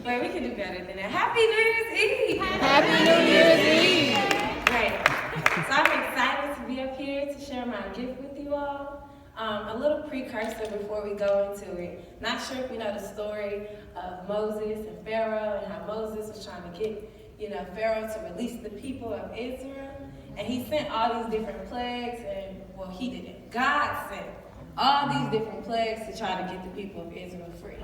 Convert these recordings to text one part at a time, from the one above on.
Wait, we can do better than that. Happy New Year's Eve! Happy New Year's Eve! Great. So I'm excited to be up here to share my gift with you all. A little precursor before we go into it. Not sure if you know the story of Moses and Pharaoh and how Moses was trying to get, Pharaoh to release the people of Israel. And he sent all these different plagues, and, well, he didn't. God sent all these different plagues to try to get the people of Israel free.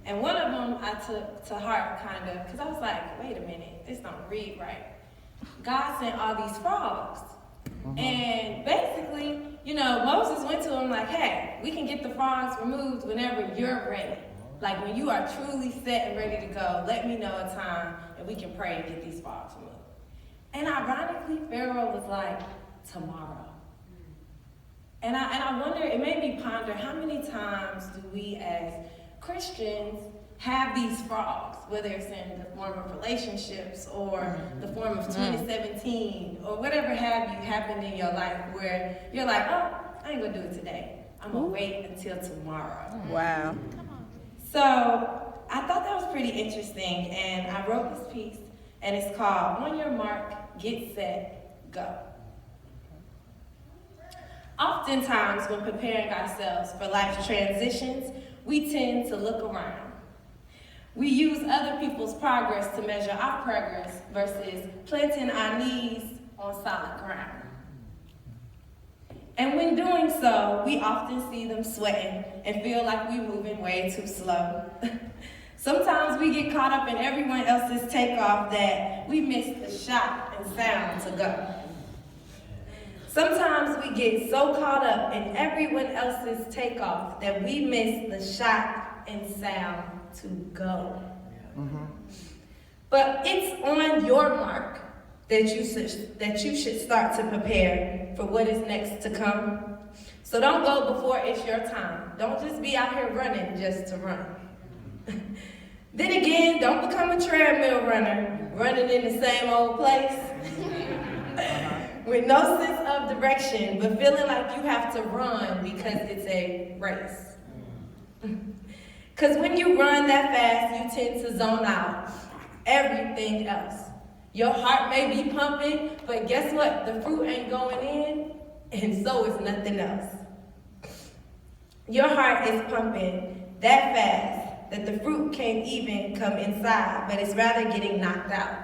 And one of them I took to heart, kind of, because I was like, wait a minute, this don't read right. God sent all these frogs. And basically, Moses went to him like, hey, we can get the frogs removed whenever you're ready. Like when you are truly set and ready to go, let me know a time and we can pray and get these frogs removed. And ironically, Pharaoh was like, tomorrow. And I wonder, it made me ponder, how many times do we as Christians have these frogs, whether it's in the form of relationships or the form of 2017 or whatever have you happened in your life where you're like, oh, I ain't gonna do it today. I'm gonna wait until tomorrow. Wow. So I thought that was pretty interesting, and I wrote this piece, and it's called On Your Mark, Get Set, Go. Oftentimes when preparing ourselves for life's transitions, we tend to look around. We use other people's progress to measure our progress versus planting our knees on solid ground. And when doing so, we often see them sweating and feel like we're moving way too slow. Sometimes we get caught up in everyone else's takeoff that we miss the shot and sound to go. Sometimes we get so caught up in everyone else's takeoff that we miss the shot and sound to go. But it's on your mark that you should start to prepare for what is next to come. So don't go before it's your time. Don't just be out here running just to run. Then again, don't become a treadmill runner, running in the same old place. With no sense of direction, but feeling like you have to run because it's a race. Because when you run that fast, you tend to zone out everything else. Your heart may be pumping, but guess what? The fruit ain't going in, and so is nothing else. Your heart is pumping that fast that the fruit can't even come inside, but it's rather getting knocked out.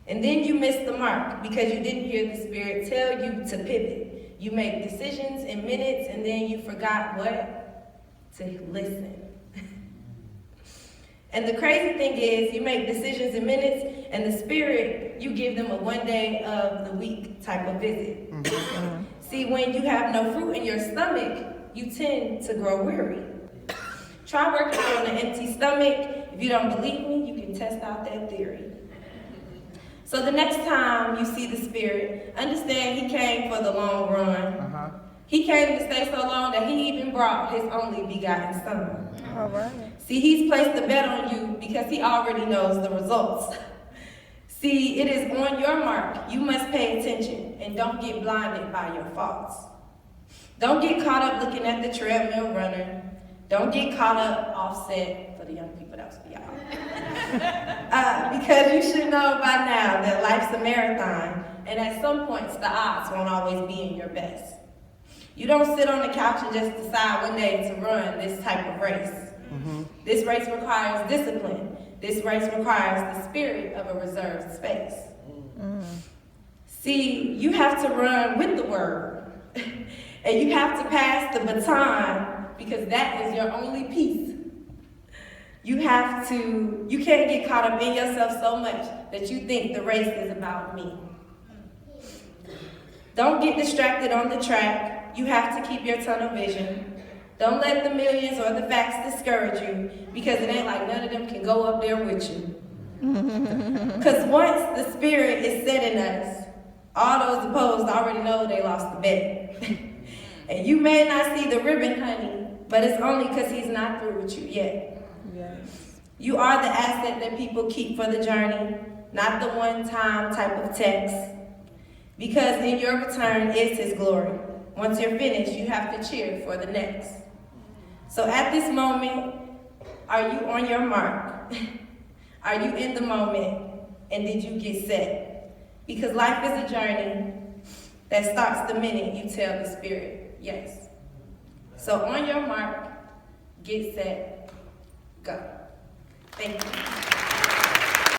And then you miss the mark because you didn't hear the Spirit tell you to pivot. You make decisions in minutes, and then you forgot what? To listen. And the crazy thing is, you make decisions in minutes, and the Spirit, you give them a one day of the week type of visit. See, when you have no fruit in your stomach, you tend to grow weary. Try working out on an empty stomach. If you don't believe me, you can test out that theory. So the next time you see the Spirit, understand He came for the long run. He came to stay so long that He even brought His only begotten Son. All right. See, He's placed the bet on you because He already knows the results. See, it is on your mark. You must pay attention and don't get blinded by your faults. Don't get caught up looking at the treadmill runner. Don't get caught up offset for the young people. That was for y'all. Because you should know by now that life's a marathon, and at some points the odds won't always be in your best. You don't sit on the couch and just decide one day to run this type of race. This race requires discipline. This race requires the spirit of a reserved space. See, you have to run with the word. And you have to pass the baton because that is your only piece. You can't get caught up in yourself so much that you think the race is about me. Don't get distracted on the track. You have to keep your tunnel vision. Don't let the millions or the facts discourage you because it ain't like none of them can go up there with you. Because once the Spirit is set in us, all those opposed already know they lost the bet. And you may not see the ribbon, honey, but it's only because He's not through with you yet. Yes. You are the asset that people keep for the journey, not the one-time type of text. Because in your return is His glory. Once you're finished, you have to cheer for the next. So at this moment, Are you on your mark? Are you in the moment? And did you get set? Because life is a journey that starts the minute you tell the Spirit yes. So on your mark, get set, go. Thank you.